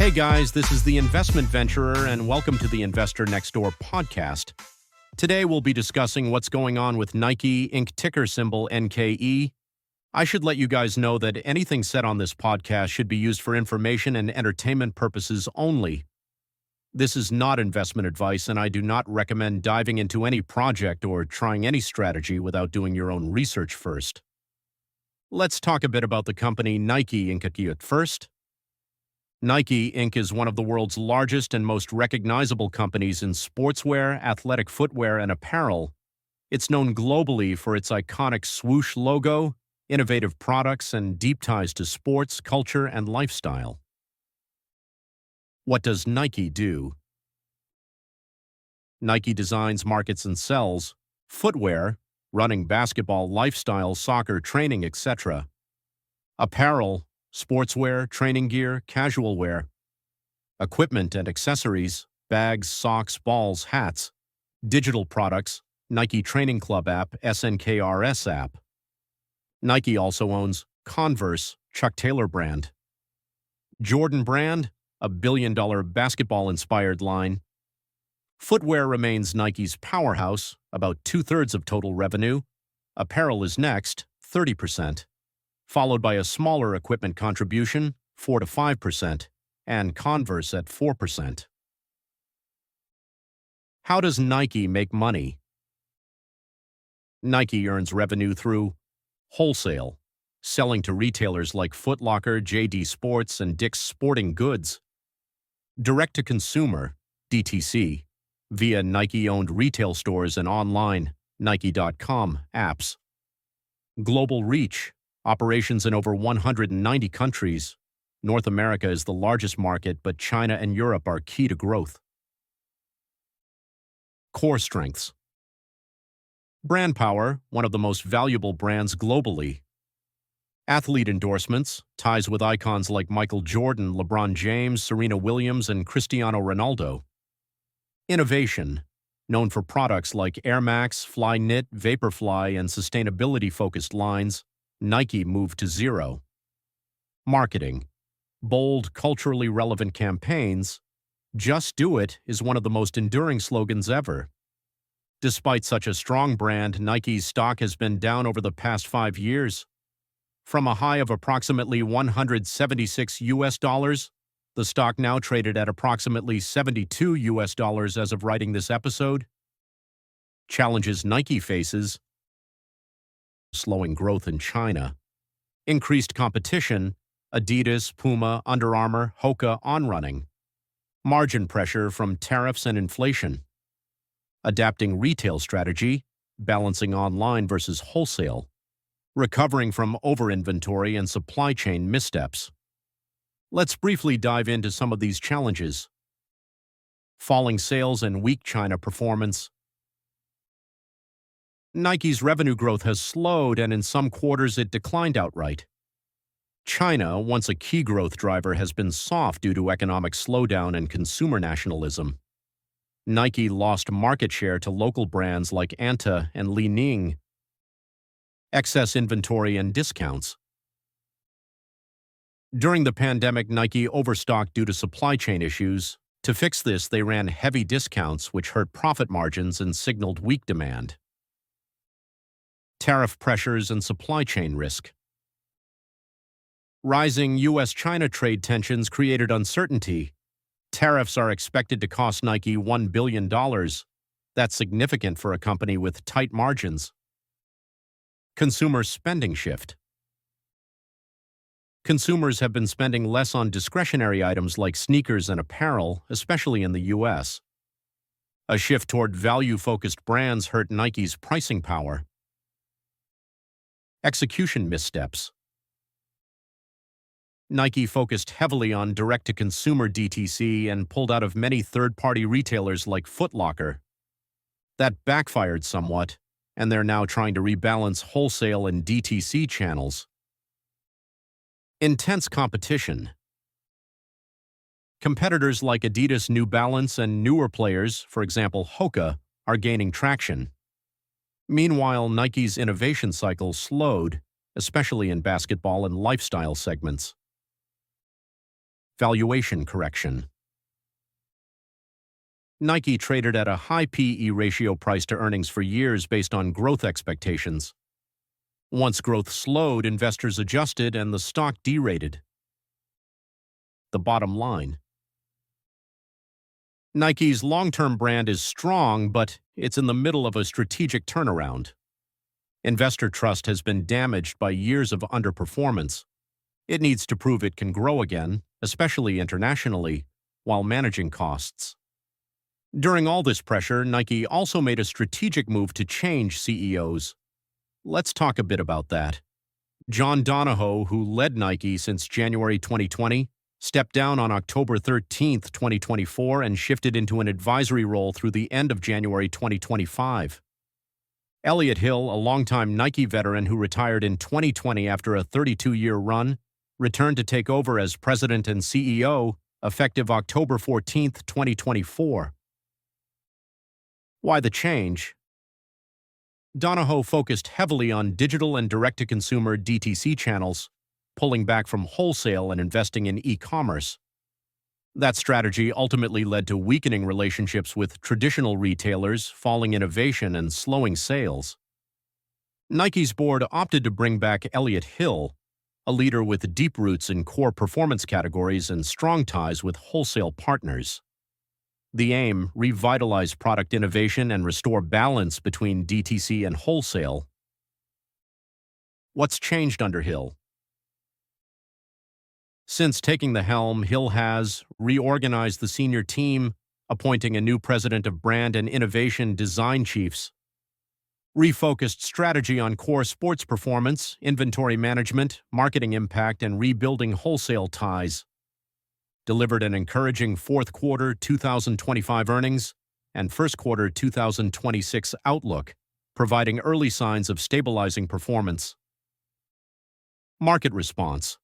Hey guys, this is the Investment Venturer, and welcome to the Investor Next Door podcast. Today we'll be discussing what's going on with Nike, Inc. ticker symbol NKE. I should let you guys know that anything said on this podcast should be used for information and entertainment purposes only. This is not investment advice, and I do not recommend diving into any project or trying any strategy without doing your own research first. Let's talk a bit about the company Nike Inc. at first. Nike Inc. is one of the world's largest and most recognizable companies in sportswear, athletic footwear, and apparel. It's known globally for its iconic swoosh logo, innovative products, and deep ties to sports, culture, and lifestyle. What does Nike do? Nike designs, markets, and sells footwear, running, basketball, lifestyle, soccer, training, etc. Apparel, sportswear, training gear, casual wear. Equipment and accessories, bags, socks, balls, hats. Digital products, Nike Training Club app, SNKRS app. Nike also owns Converse, Chuck Taylor brand. Jordan brand, a billion-dollar basketball-inspired line. Footwear remains Nike's powerhouse, about 2/3 of total revenue. Apparel is next, 30%. Followed by a smaller equipment contribution, 4 to 5%, and Converse at 4%. How does Nike make money? Nike earns revenue through wholesale, selling to retailers like Foot Locker, JD Sports, and Dick's Sporting Goods. Direct-to-consumer, DTC, via Nike-owned retail stores and online, Nike.com apps. Global reach, operations in over 190 countries. North America is the largest market, but China and Europe are key to growth. Core strengths. Brand power, one of the most valuable brands globally. Athlete endorsements, ties with icons like Michael Jordan, LeBron James, Serena Williams, and Cristiano Ronaldo. Innovation, known for products like Air Max, Flyknit, Vaporfly, and sustainability-focused lines. Nike moved to zero. Marketing. Bold, culturally relevant campaigns. Just do it is one of the most enduring slogans ever. Despite such a strong brand, Nike's stock has been down over the past 5 years. From a high of approximately $176, the stock now traded at approximately $72 as of writing this episode. Challenges Nike faces: slowing growth in China, increased competition, Adidas, Puma, Under Armour, Hoka on running, margin pressure from tariffs and inflation, adapting retail strategy, balancing online versus wholesale, recovering from over-inventory and supply chain missteps. Let's briefly dive into some of these challenges. Falling sales and weak China performance. Nike's revenue growth has slowed, and in some quarters it declined outright. China, once a key growth driver, has been soft due to economic slowdown and consumer nationalism. Nike lost market share to local brands like Anta and Li Ning. Excess inventory and discounts. During the pandemic, Nike overstocked due to supply chain issues. To fix this, they ran heavy discounts, which hurt profit margins and signaled weak demand. Tariff pressures and supply chain risk. Rising U.S.-China trade tensions created uncertainty. Tariffs are expected to cost Nike $1 billion. That's significant for a company with tight margins. Consumer spending shift. Consumers have been spending less on discretionary items like sneakers and apparel, especially in the U.S. A shift toward value-focused brands hurt Nike's pricing power. Execution missteps. Nike focused heavily on direct-to-consumer DTC and pulled out of many third-party retailers like Foot Locker. That backfired somewhat, and they're now trying to rebalance wholesale and DTC channels. Intense competition. Competitors like Adidas, New Balance, and newer players, for example Hoka, are gaining traction. Meanwhile, Nike's innovation cycle slowed, especially in basketball and lifestyle segments. Valuation correction. Nike traded at a high PE ratio price to earnings for years based on growth expectations. Once growth slowed, investors adjusted and the stock derated. The bottom line. Nike's long-term brand is strong, but it's in the middle of a strategic turnaround. Investor trust has been damaged by years of underperformance. It needs to prove it can grow again, especially internationally, while managing costs. During all this pressure, Nike also made a strategic move to change CEOs. Let's talk a bit about that. John Donahoe, who led Nike since January 2020, stepped down on October 13, 2024, and shifted into an advisory role through the end of January 2025. Elliott Hill, a longtime Nike veteran who retired in 2020 after a 32-year run, returned to take over as president and CEO effective October 14, 2024. Why the change? Donahoe focused heavily on digital and direct-to-consumer DTC channels, pulling back from wholesale and investing in e-commerce. That strategy ultimately led to weakening relationships with traditional retailers, falling innovation, and slowing sales. Nike's board opted to bring back Elliott Hill, a leader with deep roots in core performance categories and strong ties with wholesale partners. The aim: revitalize product innovation and restore balance between DTC and wholesale. What's changed under Hill? Since taking the helm, Hill has reorganized the senior team, appointing a new president of brand and innovation design chiefs, refocused strategy on core sports performance, inventory management, marketing impact, and rebuilding wholesale ties, delivered an encouraging fourth quarter 2025 earnings and first quarter 2026 outlook, providing early signs of stabilizing performance. Market response.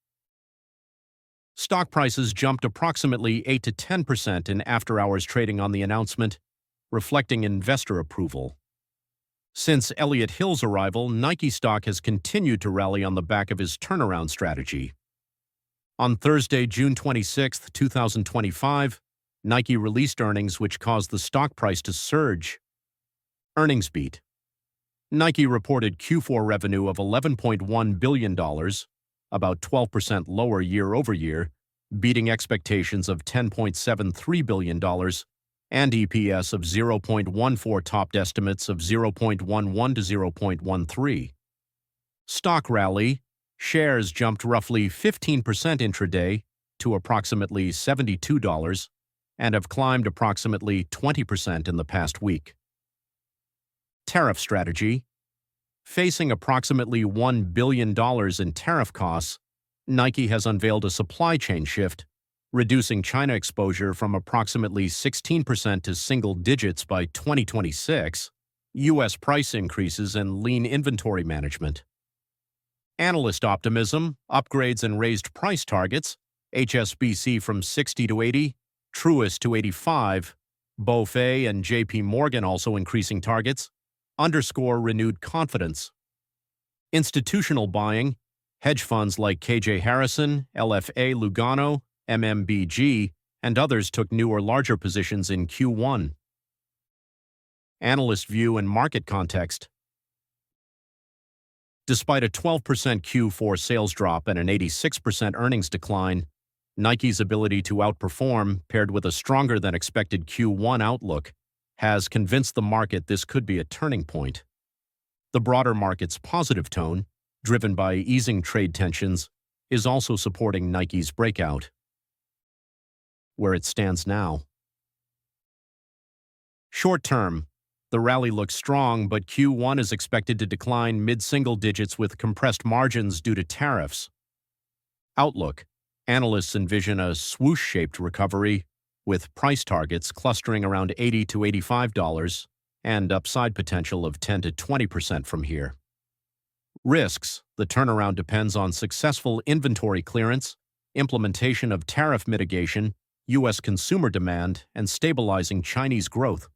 Stock prices jumped approximately 8 to 10% in after-hours trading on the announcement, reflecting investor approval. Since Elliott Hill's arrival, Nike stock has continued to rally on the back of his turnaround strategy. On Thursday, June 26, 2025, Nike released earnings which caused the stock price to surge. Earnings beat. Nike reported Q4 revenue of $11.1 billion, about 12% lower year-over-year, beating expectations of $10.73 billion, and EPS of 0.14 topped estimates of 0.11 to 0.13. Stock rally. Shares jumped roughly 15% intraday to approximately $72 and have climbed approximately 20% in the past week. Tariff strategy. Facing approximately $1 billion in tariff costs, Nike has unveiled a supply chain shift, reducing China exposure from approximately 16% to single digits by 2026, U.S. price increases, and lean inventory management. Analyst optimism, upgrades and raised price targets, HSBC from 60 to 80, Truist to 85, BofA and JP Morgan also increasing targets, underscore renewed confidence. Institutional buying, hedge funds like KJ Harrison, LFA Lugano, MMBG, and others took newer larger positions in Q1. Analyst view and market context. Despite a 12% Q4 sales drop and an 86% earnings decline, Nike's ability to outperform, paired with a stronger-than-expected Q1 outlook, has convinced the market this could be a turning point. The broader market's positive tone, driven by easing trade tensions, is also supporting Nike's breakout. Where it stands now. Short term, the rally looks strong, but Q1 is expected to decline mid-single digits with compressed margins due to tariffs. Outlook. Analysts envision a swoosh-shaped recovery, with price targets clustering around $80 to $85 and upside potential of 10 to 20% from here. Risks. The turnaround depends on successful inventory clearance, implementation of tariff mitigation, U.S. consumer demand, and stabilizing Chinese growth.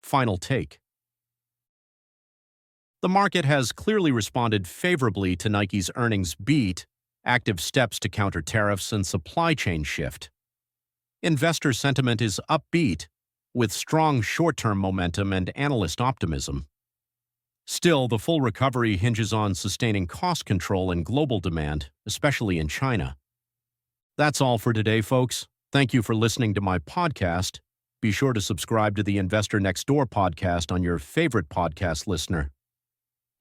Final take. The market has clearly responded favorably to Nike's earnings beat, active steps to counter tariffs and supply chain shift. Investor sentiment is upbeat, with strong short-term momentum and analyst optimism. Still, the full recovery hinges on sustaining cost control and global demand, especially in China. That's all for today, folks. Thank you for listening to my podcast. Be sure to subscribe to the Investor Next Door podcast on your favorite podcast listener.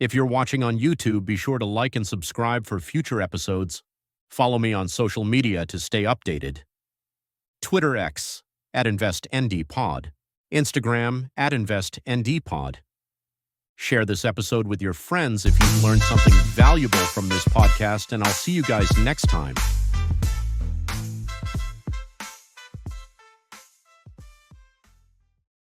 If you're watching on YouTube, be sure to like and subscribe for future episodes. Follow me on social media to stay updated. Twitter X @InvestNDPod, Instagram @InvestNDPod. Share this episode with your friends if you've learned something valuable from this podcast, and I'll see you guys next time.